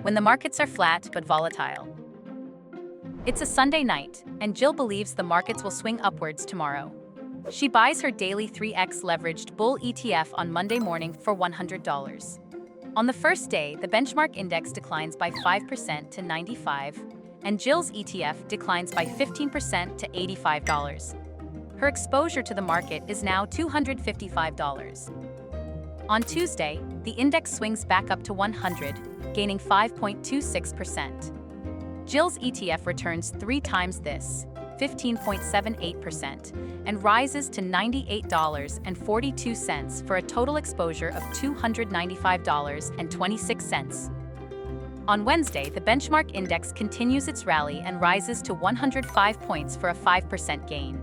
when the markets are flat but volatile. It's a Sunday night, and Jill believes the markets will swing upwards tomorrow. She buys her daily 3x leveraged bull ETF on Monday morning for $100. On the first day, the benchmark index declines by 5% to 95, and Jill's ETF declines by 15% to $85. Her exposure to the market is now $255. On Tuesday, the index swings back up to 100, gaining 5.26%. Jill's ETF returns 3 times this, 15.78%, and rises to $98.42 for a total exposure of $295.26. On Wednesday, the benchmark index continues its rally and rises to 105 points for a 5% gain.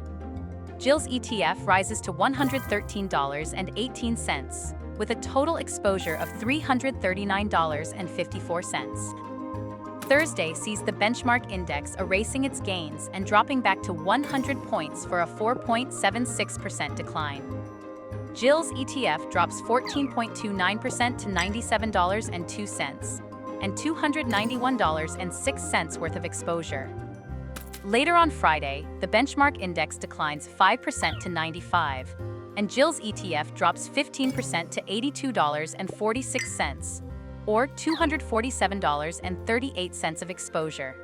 Jill's ETF rises to $113.18, with a total exposure of $339.54. Thursday sees the benchmark index erasing its gains and dropping back to 100 points for a 4.76% decline. Jill's ETF drops 14.29% to $97.02 and $291.06 worth of exposure. Later on Friday, the benchmark index declines 5% to 95, and Jill's ETF drops 15% to $82.46, or $247.38 of exposure.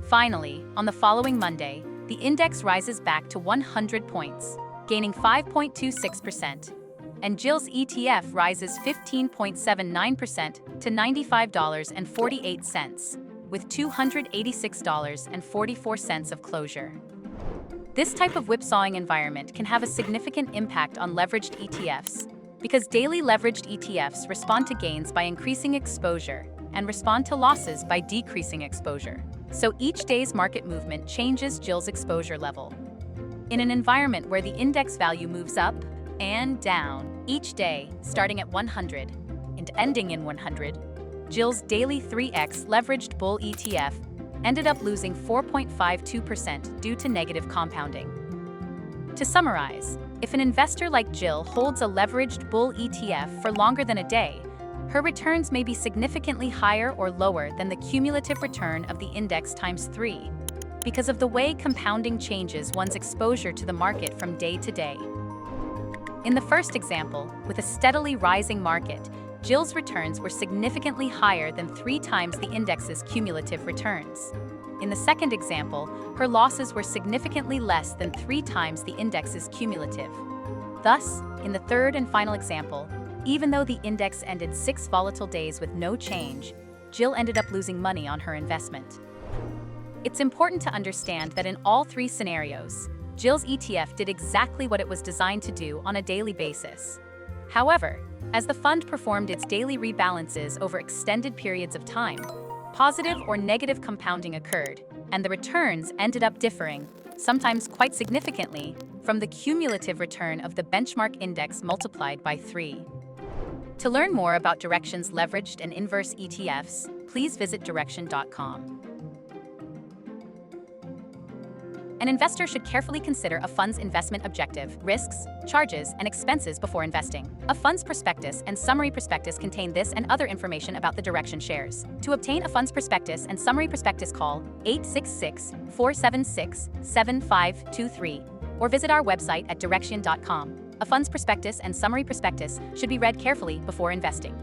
Finally, on the following Monday, the index rises back to 100 points, gaining 5.26%, and Jill's ETF rises 15.79% to $95.48, with $286.44 of closure. This type of whipsawing environment can have a significant impact on leveraged ETFs, because daily leveraged ETFs respond to gains by increasing exposure and respond to losses by decreasing exposure. So each day's market movement changes Jill's exposure level. In an environment where the index value moves up and down each day, starting at 100 and ending in 100, Jill's daily 3x leveraged bull ETF ended up losing 4.52% due to negative compounding. To summarize, if an investor like Jill holds a leveraged bull ETF for longer than a day, her returns may be significantly higher or lower than the cumulative return of the index times 3, because of the way compounding changes one's exposure to the market from day to day. In the first example, with a steadily rising market, Jill's returns were significantly higher than 3 times the index's cumulative returns. In the second example, her losses were significantly less than 3 times the index's cumulative. Thus, in the third and final example, even though the index ended 6 volatile days with no change, Jill ended up losing money on her investment. It's important to understand that in all 3 scenarios, Jill's ETF did exactly what it was designed to do on a daily basis. However, as the fund performed its daily rebalances over extended periods of time, positive or negative compounding occurred, and the returns ended up differing, sometimes quite significantly, from the cumulative return of the benchmark index multiplied by 3. To learn more about Direxion's leveraged and inverse ETFs, please visit Direxion.com. An investor should carefully consider a fund's investment objective, risks, charges, and expenses before investing. A fund's prospectus and summary prospectus contain this and other information about the Direxion shares. To obtain a fund's prospectus and summary prospectus, call 866-476-7523 or visit our website at Direxion.com. A fund's prospectus and summary prospectus should be read carefully before investing.